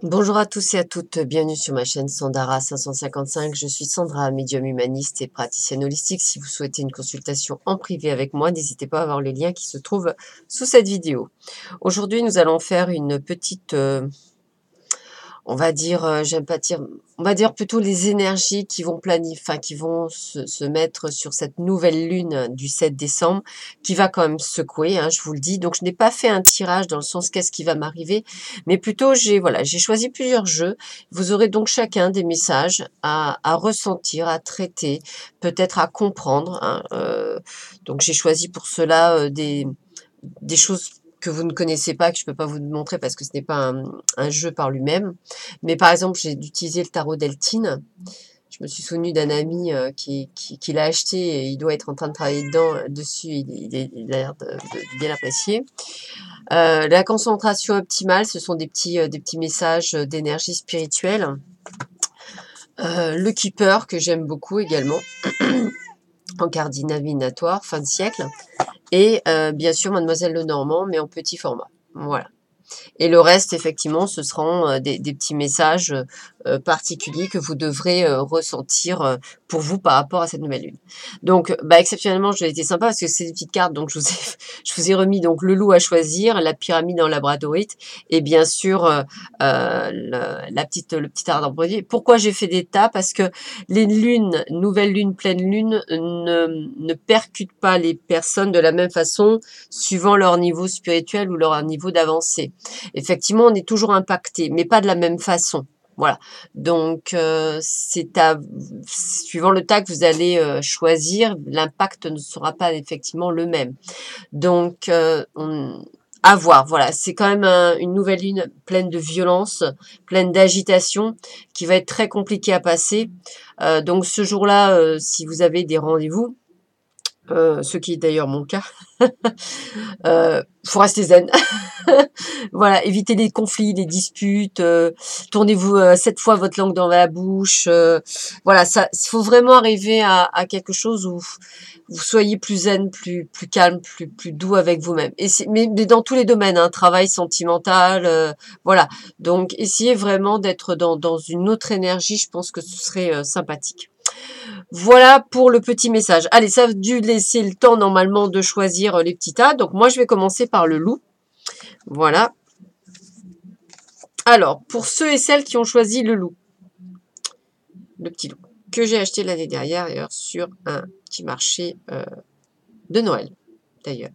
Bonjour à tous et à toutes, bienvenue sur ma chaîne Sandara 555. Je suis Sandra, médium humaniste et praticienne holistique. Si vous souhaitez une consultation en privé avec moi, n'hésitez pas à voir le lien qui se trouve sous cette vidéo. Aujourd'hui, nous allons faire une petite, on va dire, j'aime pas dire, on va dire plutôt les énergies qui vont planifier, enfin qui vont se mettre sur cette nouvelle lune du 7 décembre, qui va quand même secouer, hein, je vous le dis. Donc je n'ai pas fait un tirage dans le sens qu'est-ce qui va m'arriver, mais plutôt j'ai choisi plusieurs jeux. Vous aurez donc chacun des messages à ressentir, à traiter, peut-être à comprendre, hein, donc j'ai choisi pour cela des choses que vous ne connaissez pas, que je ne peux pas vous montrer parce que ce n'est pas un jeu par lui-même. Mais par exemple, j'ai utilisé le tarot Deltine. Je me suis souvenue d'un ami qui l'a acheté et il doit être en train de travailler dessus. Il a l'air de bien l'apprécier. La concentration optimale, ce sont des petits messages d'énergie spirituelle. Le Keeper, que j'aime beaucoup également, en carte divinatoire, fin de siècle. Et bien sûr, Mademoiselle Lenormand, mais en petit format. Voilà. Et le reste, effectivement, ce seront des petits messages particuliers que vous devrez ressentir pour vous par rapport à cette nouvelle lune. Donc, exceptionnellement, j'ai été sympa parce que c'est des petites cartes. Donc, je vous ai remis donc le loup à choisir, la pyramide en labradorite et bien sûr le petit arbre. Pourquoi j'ai fait des tas? Parce que les lunes, nouvelle lune, pleine lune, ne percutent pas les personnes de la même façon suivant leur niveau spirituel ou leur niveau d'avancée. Effectivement, on est toujours impacté, mais pas de la même façon. Voilà. Donc, suivant le tas que vous allez choisir, l'impact ne sera pas effectivement le même. Donc, à voir. Voilà. C'est quand même une nouvelle lune pleine de violence, pleine d'agitation, qui va être très compliquée à passer. Donc, ce jour-là, si vous avez des rendez-vous, ce qui est d'ailleurs mon cas, faut rester zen. Voilà, évitez les conflits, les disputes, tournez-vous 7 fois votre langue dans la bouche. Voilà, ça, il faut vraiment arriver à quelque chose où vous soyez plus zen, plus calme, plus doux avec vous-même. Mais dans tous les domaines, hein, travail, sentimental, voilà. Donc, essayez vraiment d'être dans une autre énergie. Je pense que ce serait sympathique. Voilà pour le petit message. Allez, ça a dû laisser le temps normalement de choisir les petits tas. Donc, moi, je vais commencer par le loup. Voilà. Alors, pour ceux et celles qui ont choisi le loup, le petit loup, que j'ai acheté l'année dernière, d'ailleurs, sur un petit marché de Noël, d'ailleurs.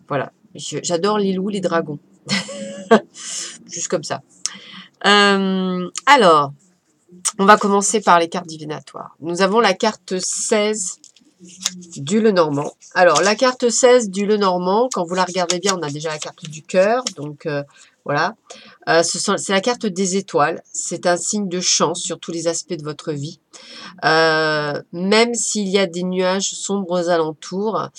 Voilà. J'adore les loups, les dragons. Juste comme ça. Alors, on va commencer par les cartes divinatoires. Nous avons la carte 16 du Lenormand. Alors, la carte 16 du Lenormand, quand vous la regardez bien, on a déjà la carte du cœur. Donc, voilà. C'est la carte des étoiles. C'est un signe de chance sur tous les aspects de votre vie. Même s'il y a des nuages sombres aux alentours,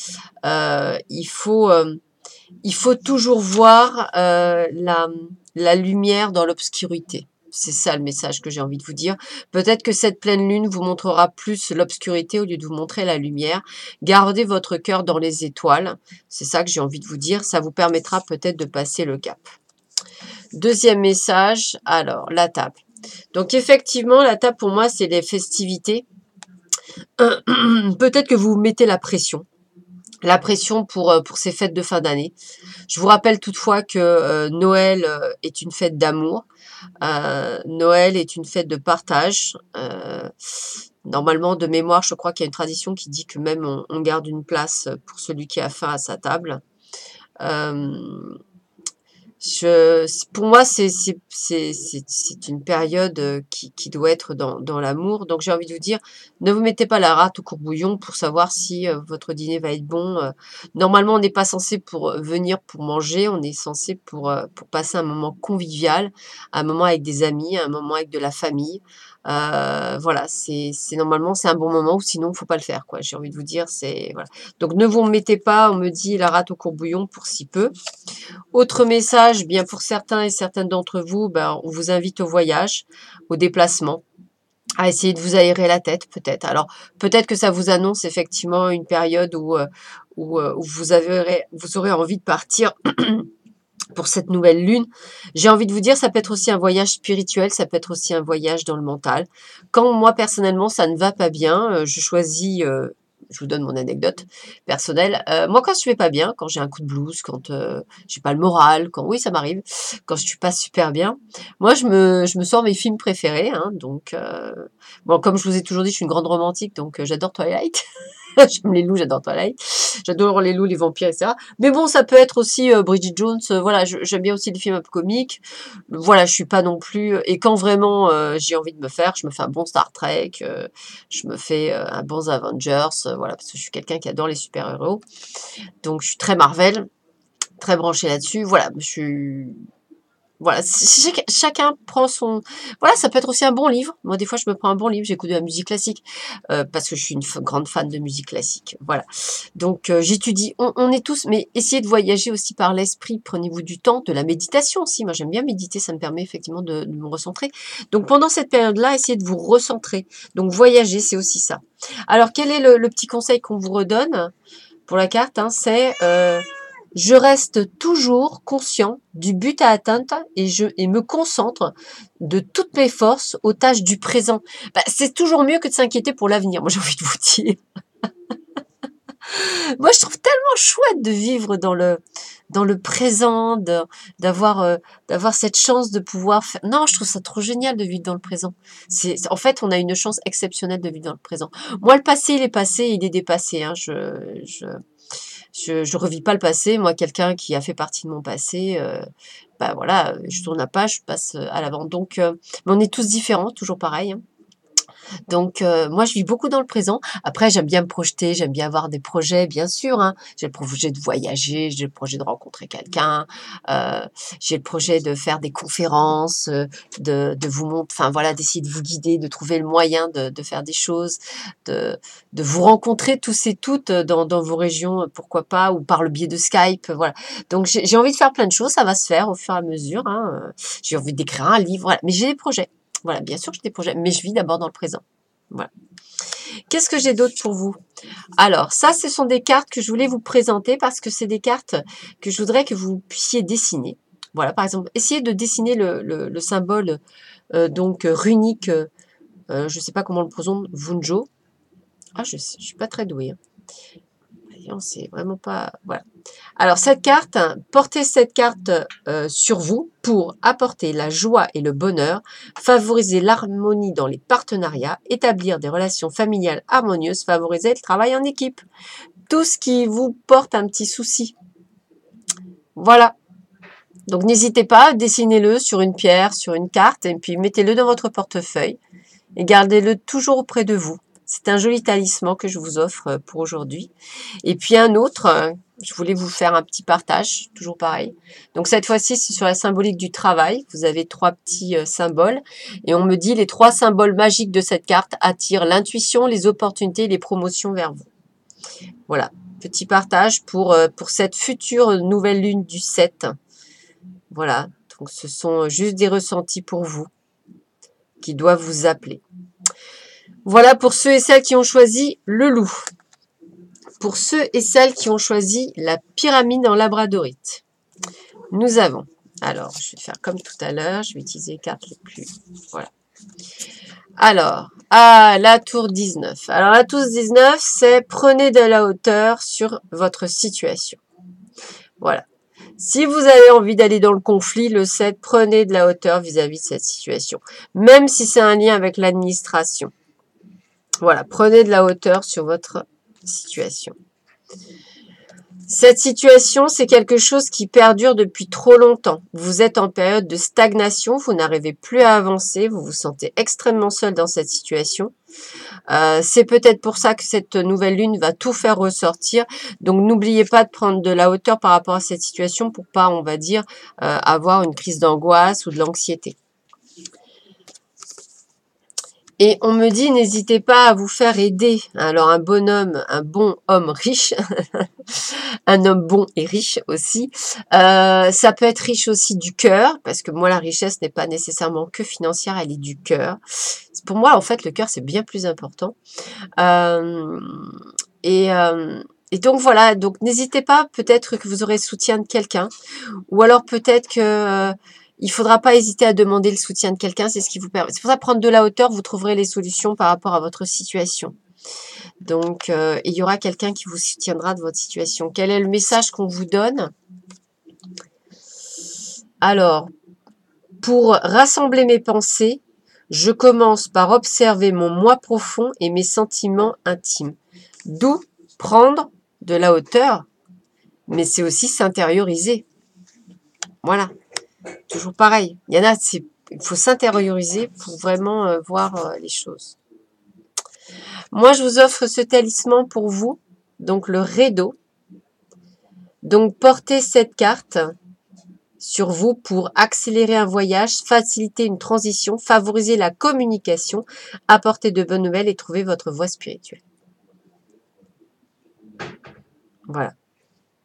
il faut toujours voir la lumière dans l'obscurité. C'est ça le message que j'ai envie de vous dire. Peut-être que cette pleine lune vous montrera plus l'obscurité au lieu de vous montrer la lumière. Gardez votre cœur dans les étoiles. C'est ça que j'ai envie de vous dire. Ça vous permettra peut-être de passer le cap. Deuxième message, alors la table. Donc effectivement, la table pour moi, c'est les festivités. Peut-être que vous mettez la pression. La pression pour ces fêtes de fin d'année. Je vous rappelle toutefois que Noël est une fête d'amour. Noël est une fête de partage. Normalement, de mémoire, je crois qu'il y a une tradition qui dit que même on garde une place pour celui qui a faim à sa table. Pour moi, c'est une période qui doit être dans l'amour. Donc, j'ai envie de vous dire, ne vous mettez pas la rate au courbouillon pour savoir si votre dîner va être bon. Normalement, on n'est pas censé pour venir pour manger, on est censé pour passer un moment convivial, un moment avec des amis, un moment avec de la famille. Voilà, normalement, c'est un bon moment ou sinon, il ne faut pas le faire, quoi. J'ai envie de vous dire, voilà. Donc, ne vous mettez pas, on me dit, la rate au courbouillon pour si peu. Autre message, bien pour certains et certaines d'entre vous, on vous invite au voyage, au déplacement, à essayer de vous aérer la tête peut-être. Alors peut-être que ça vous annonce effectivement une période où vous aurez envie de partir pour cette nouvelle lune. J'ai envie de vous dire, ça peut être aussi un voyage spirituel, ça peut être aussi un voyage dans le mental. Quand moi, personnellement, ça ne va pas bien, je choisis, je vous donne mon anecdote personnelle. Moi, quand je vais pas bien, quand j'ai un coup de blues, quand j'ai pas le moral, quand oui, ça m'arrive, quand je suis pas super bien, moi, je me sors mes films préférés. Hein, donc, bon, comme je vous ai toujours dit, je suis une grande romantique, donc j'adore Twilight. J'aime les loups, j'adore Twilight. J'adore les loups, les vampires, etc. Mais bon, ça peut être aussi Bridget Jones. Voilà, j'aime bien aussi les films un peu comiques. Voilà, je suis pas non plus. Et quand vraiment j'ai envie de me faire, je me fais un bon Star Trek, je me fais un bon Avengers. Voilà, parce que je suis quelqu'un qui adore les super-héros. Donc je suis très Marvel, très branchée là-dessus. Voilà, je suis voilà, chacun prend son... Voilà, ça peut être aussi un bon livre. Moi, des fois, je me prends un bon livre, j'écoute de la musique classique, parce que je suis une grande fan de musique classique. Voilà. Donc, j'étudie. On est tous... Mais essayez de voyager aussi par l'esprit. Prenez-vous du temps, de la méditation aussi. Moi, j'aime bien méditer, ça me permet effectivement de me recentrer. Donc, pendant cette période-là, essayez de vous recentrer. Donc, voyager, c'est aussi ça. Alors, quel est le petit conseil qu'on vous redonne pour la carte, hein, c'est je reste toujours conscient du but à atteindre et me concentre de toutes mes forces aux tâches du présent. Bah, c'est toujours mieux que de s'inquiéter pour l'avenir. Moi, j'ai envie de vous dire. Moi, je trouve tellement chouette de vivre dans le présent, d'avoir cette chance de pouvoir faire. Non, je trouve ça trop génial de vivre dans le présent. En fait, on a une chance exceptionnelle de vivre dans le présent. Moi, le passé, il est passé, il est dépassé. Hein. Je revis pas le passé. Moi, quelqu'un qui a fait partie de mon passé, bah voilà, je tourne la page, je passe à l'avant. Donc, mais on est tous différents, toujours pareil. Hein. Donc, moi, je vis beaucoup dans le présent. Après, j'aime bien me projeter, j'aime bien avoir des projets, bien sûr. Hein. J'ai le projet de voyager, j'ai le projet de rencontrer quelqu'un, euh, j'ai le projet de faire des conférences, de vous montrer, enfin voilà, d'essayer de vous guider, de trouver le moyen de faire des choses, de vous rencontrer tous et toutes dans vos régions, pourquoi pas, ou par le biais de Skype, voilà. Donc, j'ai envie de faire plein de choses, ça va se faire au fur et à mesure. Hein. J'ai envie d'écrire un livre, voilà. Mais j'ai des projets. Voilà, bien sûr que j'ai des projets, mais je vis d'abord dans le présent. Voilà. Qu'est-ce que j'ai d'autre pour vous? Alors, ça, ce sont des cartes que je voulais vous présenter parce que c'est des cartes que je voudrais que vous puissiez dessiner. Voilà, par exemple, essayez de dessiner le symbole donc runique, je ne sais pas comment on le prononce, Vunjo. Ah, je ne suis pas très douée. Hein. On sait vraiment pas... Voilà. Alors, cette carte, portez cette carte sur vous pour apporter la joie et le bonheur, favoriser l'harmonie dans les partenariats, établir des relations familiales harmonieuses, favoriser le travail en équipe. Tout ce qui vous porte un petit souci. Voilà. Donc, n'hésitez pas, dessinez-le sur une pierre, sur une carte, et puis mettez-le dans votre portefeuille et gardez-le toujours auprès de vous. C'est un joli talisman que je vous offre pour aujourd'hui. Et puis un autre, je voulais vous faire un petit partage, toujours pareil. Donc cette fois-ci, c'est sur la symbolique du travail. Vous avez 3 petits symboles. Et on me dit les 3 symboles magiques de cette carte attirent l'intuition, les opportunités et les promotions vers vous. Voilà, petit partage pour cette future nouvelle lune du 7. Voilà, donc ce sont juste des ressentis pour vous qui doivent vous appeler. Voilà pour ceux et celles qui ont choisi le loup. Pour ceux et celles qui ont choisi la pyramide en labradorite, nous avons, alors je vais faire comme tout à l'heure, je vais utiliser les cartes les plus, voilà. Alors, la tour 19. Alors la tour 19, c'est prenez de la hauteur sur votre situation. Voilà. Si vous avez envie d'aller dans le conflit, le 7, prenez de la hauteur vis-à-vis de cette situation. Même si c'est un lien avec l'administration. Voilà, prenez de la hauteur sur votre situation. Cette situation, c'est quelque chose qui perdure depuis trop longtemps. Vous êtes en période de stagnation, vous n'arrivez plus à avancer, vous vous sentez extrêmement seul dans cette situation. C'est peut-être pour ça que cette nouvelle lune va tout faire ressortir. Donc n'oubliez pas de prendre de la hauteur par rapport à cette situation pour pas, on va dire, avoir une crise d'angoisse ou de l'anxiété. Et on me dit, n'hésitez pas à vous faire aider. Alors un bonhomme, un bon homme riche, un homme bon et riche aussi. Ça peut être riche aussi du cœur, parce que moi la richesse n'est pas nécessairement que financière, elle est du cœur. Pour moi en fait le cœur c'est bien plus important. Et Et donc voilà, donc n'hésitez pas, peut-être que vous aurez le soutien de quelqu'un, ou alors peut-être que il faudra pas hésiter à demander le soutien de quelqu'un, c'est ce qui vous permet. C'est pour ça prendre de la hauteur, vous trouverez les solutions par rapport à votre situation. Donc il y aura quelqu'un qui vous soutiendra de votre situation. Quel est le message qu'on vous donne? Alors, pour rassembler mes pensées, je commence par observer mon moi profond et mes sentiments intimes. D'où prendre de la hauteur, mais c'est aussi s'intérioriser. Voilà, toujours pareil. Il y en a, il faut s'intérioriser pour vraiment voir les choses. Moi, je vous offre ce talisman pour vous, donc le rideau. Donc, portez cette carte sur vous pour accélérer un voyage, faciliter une transition, favoriser la communication, apporter de bonnes nouvelles et trouver votre voie spirituelle. Voilà.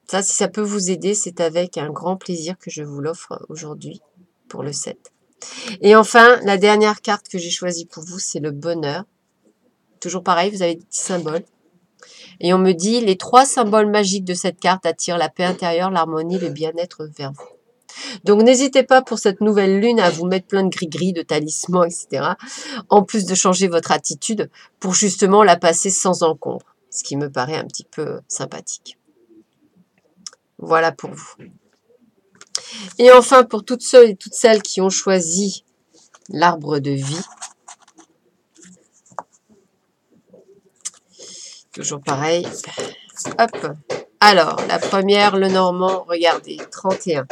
Ça, si ça peut vous aider, c'est avec un grand plaisir que je vous l'offre aujourd'hui pour le 7. Et enfin, la dernière carte que j'ai choisie pour vous, c'est le bonheur. Toujours pareil, vous avez des petits symboles. Et on me dit, les 3 symboles magiques de cette carte attirent la paix intérieure, l'harmonie, le bien-être vers vous. Donc n'hésitez pas pour cette nouvelle lune à vous mettre plein de gris-gris, de talismans, etc. En plus de changer votre attitude pour justement la passer sans encombre. Ce qui me paraît un petit peu sympathique. Voilà pour vous. Et enfin, pour toutes ceux et toutes celles qui ont choisi l'arbre de vie. Toujours pareil. Hop. Alors, la première, le Normand, regardez, 31.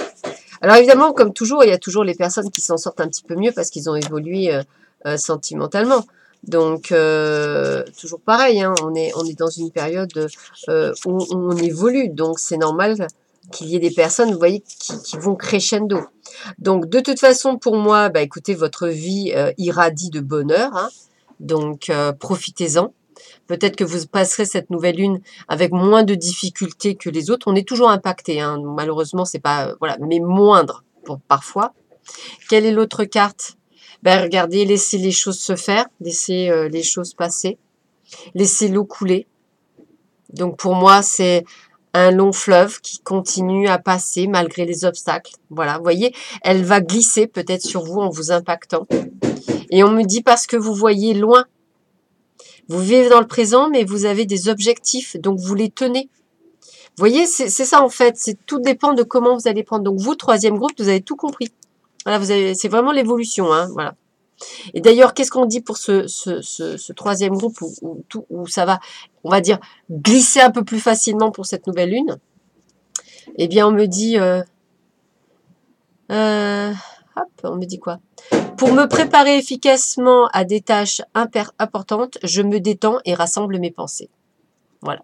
Alors évidemment, comme toujours, il y a toujours les personnes qui s'en sortent un petit peu mieux parce qu'ils ont évolué sentimentalement. Donc, toujours pareil, hein, on est dans une période où on évolue. Donc, c'est normal qu'il y ait des personnes, vous voyez, qui vont crescendo. Donc, de toute façon, pour moi, bah, écoutez, votre vie irradie de bonheur. Hein, donc, profitez-en. Peut-être que vous passerez cette nouvelle lune avec moins de difficultés que les autres. On est toujours impacté, hein. Malheureusement, c'est pas voilà, mais moindre parfois. Quelle est l'autre carte? Ben regardez, laissez les choses se faire, laissez les choses passer, laissez l'eau couler. Donc pour moi, c'est un long fleuve qui continue à passer malgré les obstacles. Voilà, vous voyez, elle va glisser peut-être sur vous en vous impactant. Et on me dit parce que vous voyez loin. Vous vivez dans le présent, mais vous avez des objectifs, donc vous les tenez. Vous voyez, c'est ça en fait. Tout dépend de comment vous allez prendre. Donc vous, 3e groupe, vous avez tout compris. Voilà, c'est vraiment l'évolution, hein, voilà. Et d'ailleurs, qu'est-ce qu'on dit pour ce 3e groupe où ça va, on va dire, glisser un peu plus facilement pour cette nouvelle lune? Eh bien, on me dit, hop, on me dit quoi? Pour me préparer efficacement à des tâches importantes, je me détends et rassemble mes pensées. Voilà.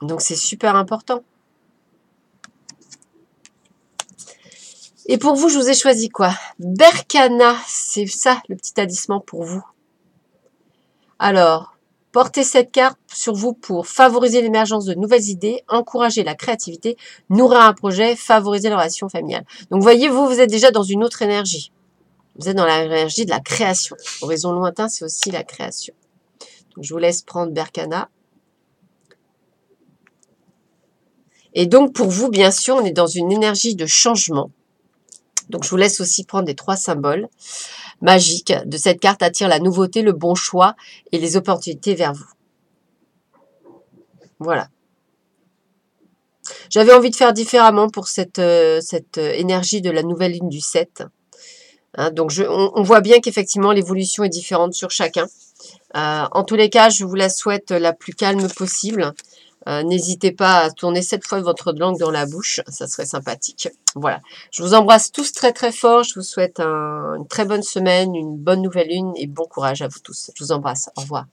Donc, c'est super important. Et pour vous, je vous ai choisi quoi? Berkana, c'est ça le petit talisman pour vous. Alors, portez cette carte sur vous pour favoriser l'émergence de nouvelles idées, encourager la créativité, nourrir un projet, favoriser la relation familiale. Donc, voyez, vous êtes déjà dans une autre énergie. Vous êtes dans l'énergie de la création. Horizon lointain, c'est aussi la création. Donc, je vous laisse prendre Berkana. Et donc, pour vous, bien sûr, on est dans une énergie de changement. Donc, je vous laisse aussi prendre les 3 symboles magiques de cette carte attire la nouveauté, le bon choix et les opportunités vers vous. Voilà. J'avais envie de faire différemment pour cette énergie de la nouvelle lune du 7. Hein, donc, on voit bien qu'effectivement, l'évolution est différente sur chacun. En tous les cas, je vous la souhaite la plus calme possible. N'hésitez pas à tourner 7 fois votre langue dans la bouche, ça serait sympathique. Voilà, je vous embrasse tous très très fort, je vous souhaite une très bonne semaine, une bonne nouvelle lune et bon courage à vous tous. Je vous embrasse, au revoir.